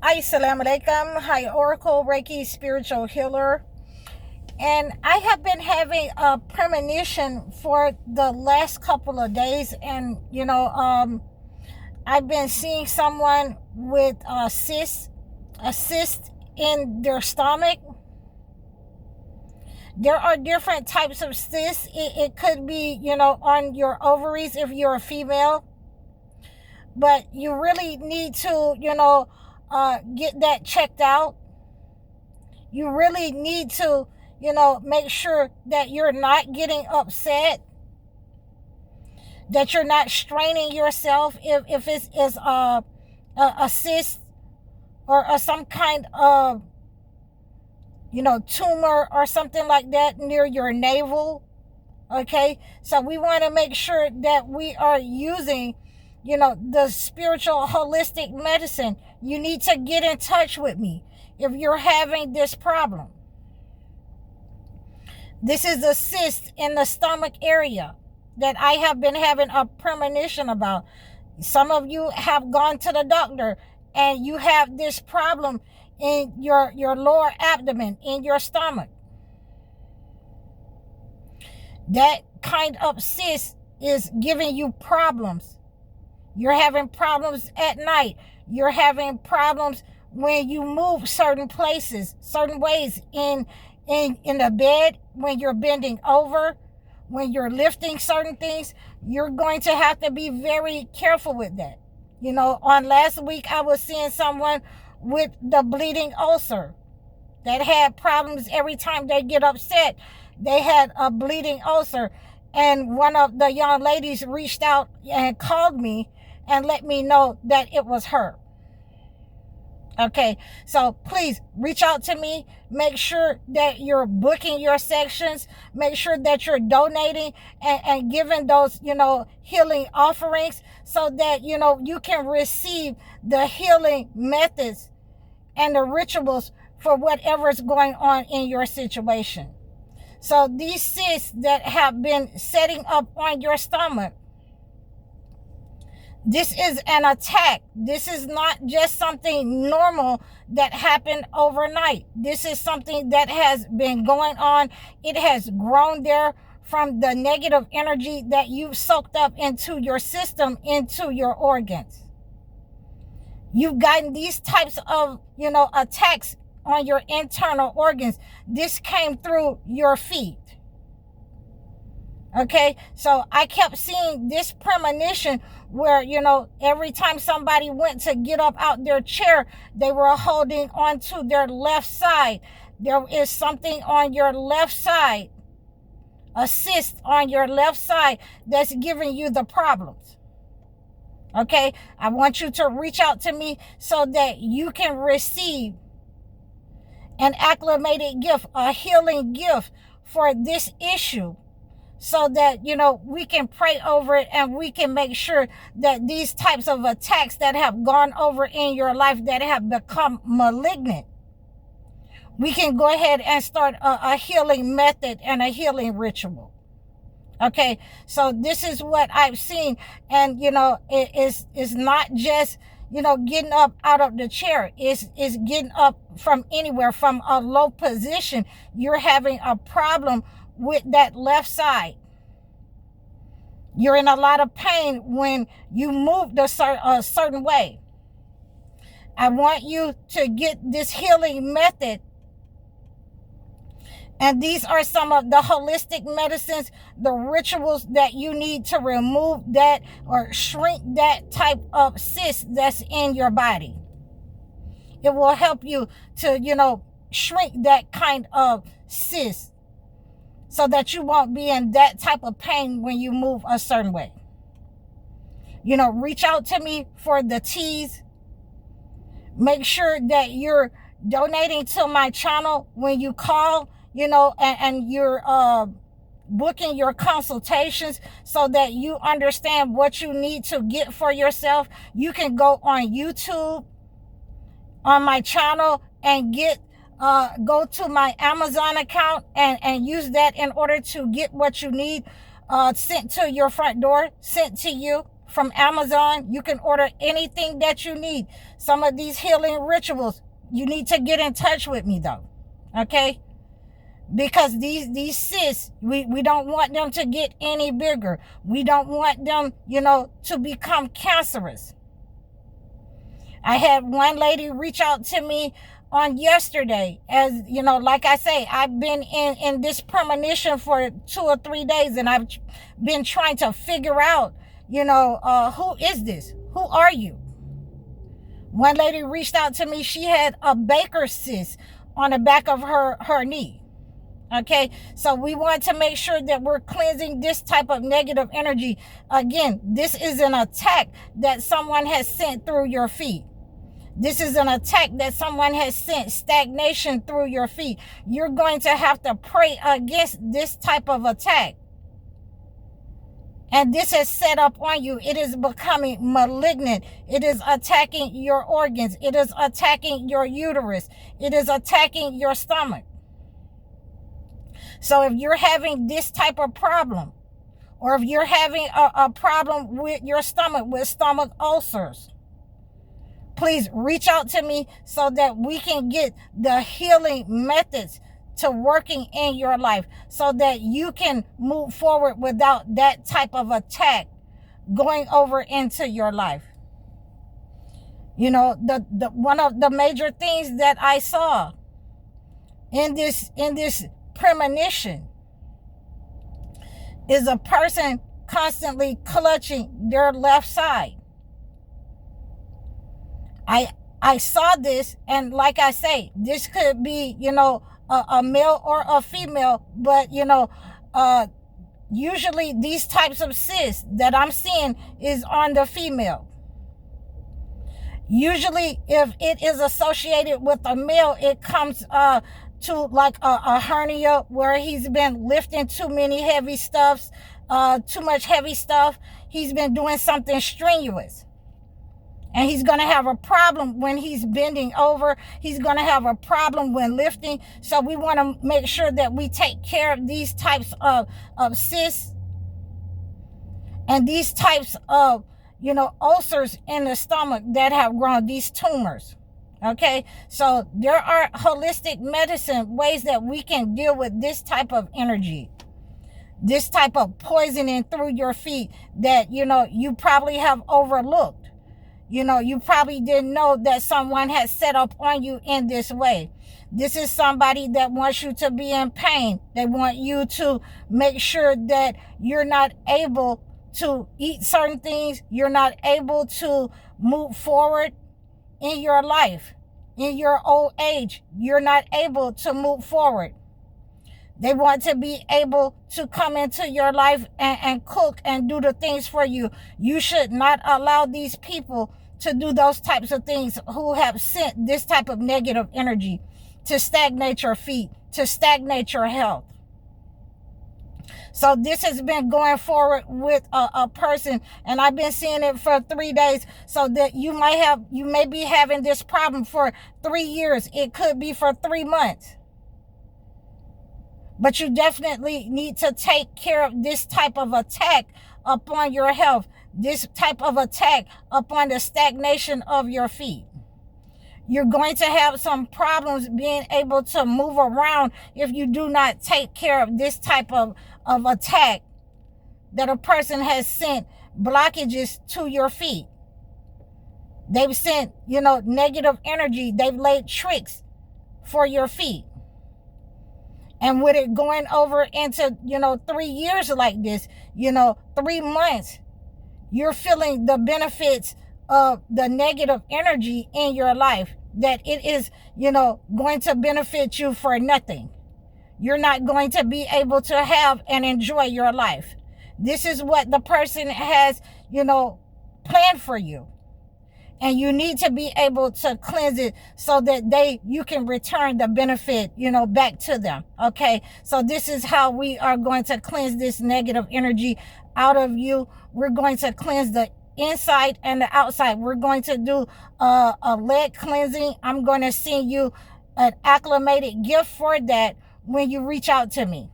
Assalamu alaikum. Hi, Oracle Reiki spiritual healer. And I have been having a premonition for the last couple of days. And, I've been seeing someone with a cyst in their stomach. There are different types of cysts. It could be, on your ovaries if you're a female. But you really need to, get that checked out. You really need to, make sure that you're not getting upset, that you're not straining yourself if it is a cyst or some kind of, tumor or something like that near your navel. Okay, so we want to make sure that we are using the spiritual holistic medicine. You need to get in touch with me if you're having this problem. This is a cyst in the stomach area that I have been having a premonition about. Some of you have gone to the doctor and you have this problem in your lower abdomen, in your stomach. That kind of cyst is giving you problems. You're having problems at night. You're having problems when you move certain places, certain ways in the bed, when you're bending over, when you're lifting certain things. You're going to have to be very careful with that. On last week, I was seeing someone with the bleeding ulcer that had problems every time they get upset. They had a bleeding ulcer. And one of the young ladies reached out and called me and let me know that it was her. Okay, so please reach out to me. Make sure that you're booking your sections. Make sure that you're donating and giving those, healing offerings so that, you can receive the healing methods and the rituals for whatever's going on in your situation. So these cysts that have been setting up on your stomach, this is an attack. This is not just something normal that happened overnight. This is something that has been going on. It has grown there from the negative energy that you've soaked up into your system, into your organs. You've gotten these types of, attacks on your internal organs. This came through your feet. Okay, so I kept seeing this premonition where, every time somebody went to get up out their chair, they were holding onto their left side. There is something on your left side, a cyst on your left side that's giving you the problems. Okay, I want you to reach out to me so that you can receive an acclimated gift, a healing gift for this issue, so that, we can pray over it and we can make sure that these types of attacks that have gone over in your life, that have become malignant, we can go ahead and start a healing method and a healing ritual. Okay, so this is what I've seen. And, it is not just, getting up out of the chair. It's getting up from anywhere, from a low position. You're having a problem with that left side. You're in a lot of pain when you move a certain way. I want you to get this healing method. And these are some of the holistic medicines, the rituals that you need to remove that or shrink that type of cyst that's in your body. It will help you to, shrink that kind of cyst, so that you won't be in that type of pain when you move a certain way. Reach out to me for the teas. Make sure that you're donating to my channel when you call, and you're booking your consultations so that you understand what you need to get for yourself. You can go on YouTube on my channel and go to my Amazon account and use that in order to get what you need sent to your front door, sent to you from Amazon. You can order anything that you need. Some of these healing rituals, you need to get in touch with me though. Okay? Because these cysts, we don't want them to get any bigger. We don't want them, to become cancerous. I had one lady reach out to me on yesterday. As like I say, I've been in this premonition for 2 or 3 days, and I've been trying to figure out, who is this? Who are you? One lady reached out to me. She had a Baker cyst on the back of her knee. Okay, so we want to make sure that we're cleansing this type of negative energy. Again, this is an attack that someone has sent through your feet. This is an attack that someone has sent stagnation through your feet. You're going to have to pray against this type of attack. And this is set up on you. It is becoming malignant. It is attacking your organs. It is attacking your uterus. It is attacking your stomach. So if you're having this type of problem, or if you're having a problem with your stomach, with stomach ulcers, please reach out to me so that we can get the healing methods to working in your life, so that you can move forward without that type of attack going over into your life. The one of the major things that I saw in this premonition is a person constantly clutching their left side. I saw this, and like I say, this could be, a male or a female, but, usually these types of cysts that I'm seeing is on the female. Usually if it is associated with a male, it comes to like a hernia, where he's been lifting too many heavy stuffs, too much heavy stuff. He's been doing something strenuous. And he's going to have a problem when he's bending over. He's going to have a problem when lifting. So we want to make sure that we take care of these types of cysts and these types of, ulcers in the stomach that have grown, these tumors. Okay, so there are holistic medicine ways that we can deal with this type of energy, this type of poisoning through your feet that, you probably have overlooked. You probably didn't know that someone has set up on you in this way. This is somebody that wants you to be in pain. They want you to make sure that you're not able to eat certain things. You're not able to move forward in your life. In your old age, you're not able to move forward. They want to be able to come into your life and cook and do the things for you. You should not allow these people to do those types of things who have sent this type of negative energy to stagnate your feet, to stagnate your health. So this has been going forward with a person, and I've been seeing it for 3 days, so that you may be having this problem for 3 years. It could be for 3 months. But you definitely need to take care of this type of attack upon your health, this type of attack upon the stagnation of your feet. You're going to have some problems being able to move around if you do not take care of this type of attack that a person has sent blockages to your feet. They've sent, negative energy. They've laid tricks for your feet. And with it going over into, 3 years like this, 3 months, you're feeling the benefits of the negative energy in your life, that it is, going to benefit you for nothing. You're not going to be able to have and enjoy your life. This is what the person has, planned for you. And you need to be able to cleanse it so that you can return the benefit, back to them. Okay. So this is how we are going to cleanse this negative energy out of you. We're going to cleanse the inside and the outside. We're going to do a lead cleansing. I'm going to send you an acclimated gift for that when you reach out to me.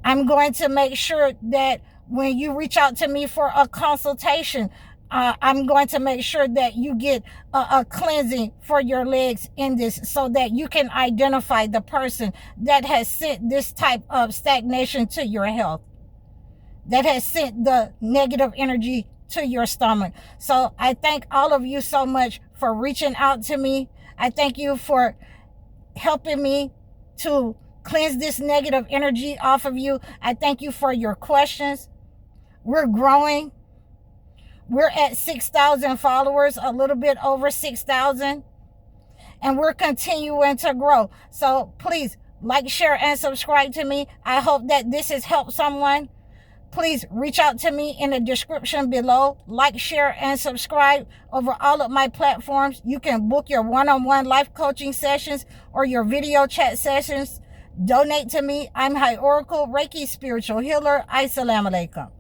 I'm going to make sure that when you reach out to me for a consultation, I'm going to make sure that you get a cleansing for your legs in this, so that you can identify the person that has sent this type of stagnation to your health, that has sent the negative energy to your stomach. So I thank all of you so much for reaching out to me. I thank you for helping me to cleanse this negative energy off of you. I thank you for your questions. We're growing. We're at 6,000 followers, a little bit over 6,000, and we're continuing to grow. So please like, share, and subscribe to me. I hope that this has helped someone. Please reach out to me in the description below. Like, share, and subscribe over all of my platforms. You can book your one-on-one life coaching sessions or your video chat sessions. Donate to me. I'm High Oracle, Reiki spiritual healer. Assalamu alaikum.